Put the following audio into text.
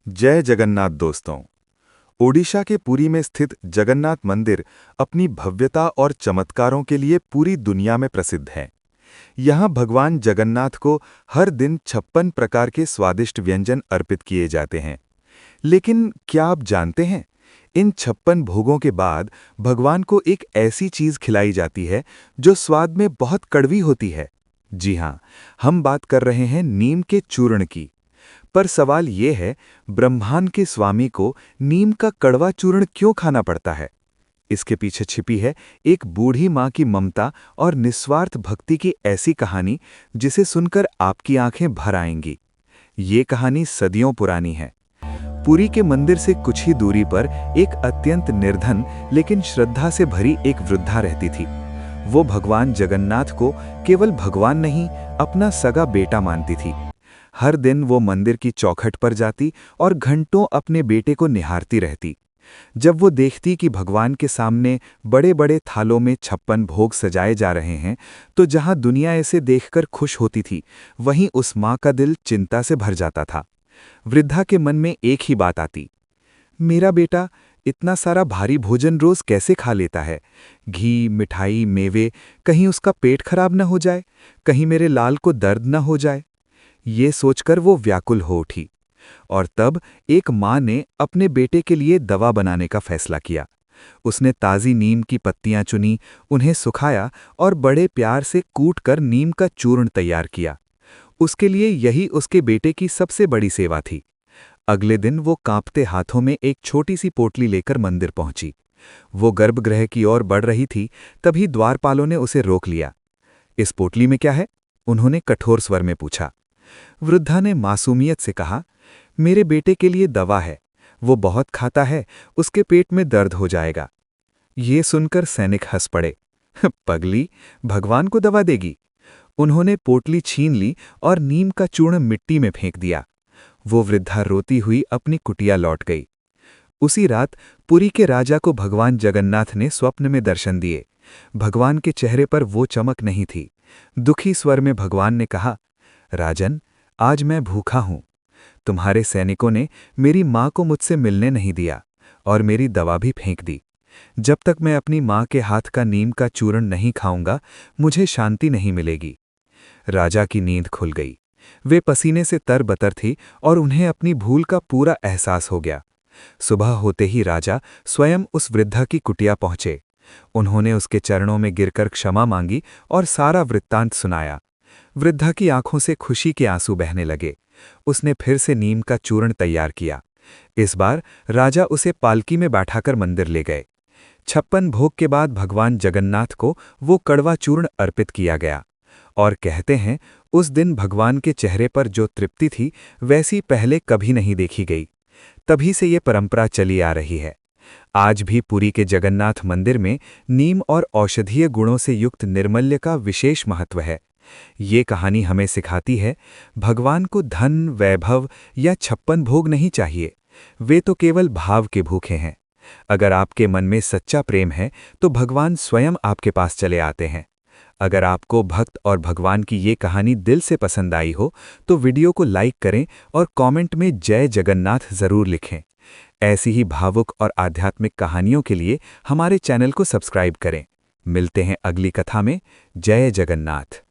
जय जगन्नाथ दोस्तों। ओडिशा के पुरी में स्थित जगन्नाथ मंदिर अपनी भव्यता और चमत्कारों के लिए पूरी दुनिया में प्रसिद्ध है। यहाँ भगवान जगन्नाथ को हर दिन 56 प्रकार के स्वादिष्ट व्यंजन अर्पित किए जाते हैं। लेकिन क्या आप जानते हैं, इन 56 भोगों के बाद भगवान को एक ऐसी चीज खिलाई जाती है जो स्वाद में बहुत कड़वी होती है। जी हाँ, हम बात कर रहे हैं नीम के चूर्ण की। पर सवाल ये है, ब्रह्मांड के स्वामी को नीम का कड़वा चूर्ण क्यों खाना पड़ता है? इसके पीछे छिपी है एक बूढ़ी माँ की ममता और निस्वार्थ भक्ति की ऐसी कहानी जिसे सुनकर आपकी आंखें भर आएंगी। ये कहानी सदियों पुरानी है। पुरी के मंदिर से कुछ ही दूरी पर एक अत्यंत निर्धन लेकिन श्रद्धा से भरी एक वृद्धा रहती थी। वो भगवान जगन्नाथ को केवल भगवान नहीं, अपना सगा बेटा मानती थी। हर दिन वो मंदिर की चौखट पर जाती और घंटों अपने बेटे को निहारती रहती। जब वो देखती कि भगवान के सामने बड़े बड़े थालों में 56 भोग सजाए जा रहे हैं, तो जहां दुनिया इसे देखकर खुश होती थी, वहीं उस माँ का दिल चिंता से भर जाता था। वृद्धा के मन में एक ही बात आती, मेरा बेटा इतना सारा भारी भोजन रोज कैसे खा लेता है? घी, मिठाई, मेवे, कहीं उसका पेट खराब न हो जाए, कहीं मेरे लाल को दर्द न हो जाए। ये सोचकर वो व्याकुल हो उठी। और तब एक माँ ने अपने बेटे के लिए दवा बनाने का फैसला किया। उसने ताज़ी नीम की पत्तियां चुनी, उन्हें सुखाया और बड़े प्यार से कूटकर नीम का चूर्ण तैयार किया। उसके लिए यही उसके बेटे की सबसे बड़ी सेवा थी। अगले दिन वो कांपते हाथों में एक छोटी सी पोटली लेकर मंदिर पहुंची। वो गर्भगृह की ओर बढ़ रही थी, तभी द्वारपालों ने उसे रोक लिया। इस पोटली में क्या है? उन्होंने कठोर स्वर में पूछा। वृद्धा ने मासूमियत से कहा, मेरे बेटे के लिए दवा है, वो बहुत खाता है, उसके पेट में दर्द हो जाएगा। ये सुनकर सैनिक हंस पड़े। पगली, भगवान को दवा देगी? उन्होंने पोटली छीन ली और नीम का चूर्ण मिट्टी में फेंक दिया। वो वृद्धा रोती हुई अपनी कुटिया लौट गई। उसी रात पुरी के राजा को भगवान जगन्नाथ ने स्वप्न में दर्शन दिए। भगवान के चेहरे पर वो चमक नहीं थी। दुखी स्वर में भगवान ने कहा, राजन, आज मैं भूखा हूं। तुम्हारे सैनिकों ने मेरी माँ को मुझसे मिलने नहीं दिया और मेरी दवा भी फेंक दी। जब तक मैं अपनी माँ के हाथ का नीम का चूर्ण नहीं खाऊंगा, मुझे शांति नहीं मिलेगी। राजा की नींद खुल गई। वे पसीने से तरबतर थी और उन्हें अपनी भूल का पूरा एहसास हो गया। सुबह होते ही राजा स्वयं उस वृद्धा की कुटिया पहुंचे। उन्होंने उसके चरणों में गिरकर क्षमा मांगी और सारा वृत्तांत सुनाया। वृद्धा की आंखों से खुशी के आंसू बहने लगे। उसने फिर से नीम का चूर्ण तैयार किया। इस बार राजा उसे पालकी में बैठाकर मंदिर ले गए। 56 भोग के बाद भगवान जगन्नाथ को वो कड़वा चूर्ण अर्पित किया गया। और कहते हैं, उस दिन भगवान के चेहरे पर जो तृप्ति थी, वैसी पहले कभी नहीं देखी गई। तभी से ये परंपरा चली आ रही है। आज भी पुरी के जगन्नाथ मंदिर में नीम और औषधीय गुणों से युक्त निर्मल्य का विशेष महत्व है। ये कहानी हमें सिखाती है, भगवान को धन, वैभव या 56 भोग नहीं चाहिए। वे तो केवल भाव के भूखे हैं। अगर आपके मन में सच्चा प्रेम है, तो भगवान स्वयं आपके पास चले आते हैं। अगर आपको भक्त और भगवान की ये कहानी दिल से पसंद आई हो, तो वीडियो को लाइक करें और कमेंट में जय जगन्नाथ जरूर लिखें। ऐसी ही भावुक और आध्यात्मिक कहानियों के लिए हमारे चैनल को सब्सक्राइब करें। मिलते हैं अगली कथा में। जय जगन्नाथ।